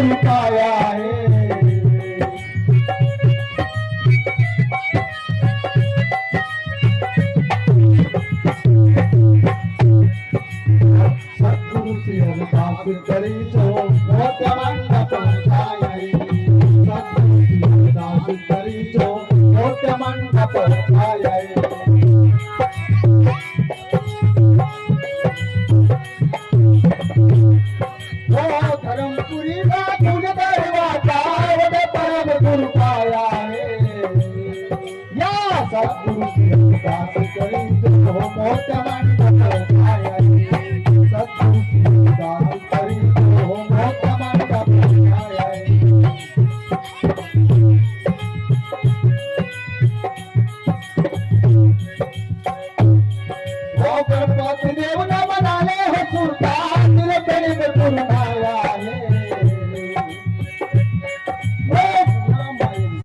गुरु पाया है सद्गुरु श्री हरिदास करी जो मोत्य मंडप छाया है सद्गुरु श्री हरिदास करी जो मोत्य मंडप छाया है धर्मपुरी का गुण दरवाजा परम गुरु पाया है या सद्गुरु श्री हरिदास करी जो मोत्य मंडप छाया है सद्गुरु श्री हरिदास करी जो मोत्य मंडप छाया है गणपति देव न मनाले हो सुरता दिल तेरे गुरु आया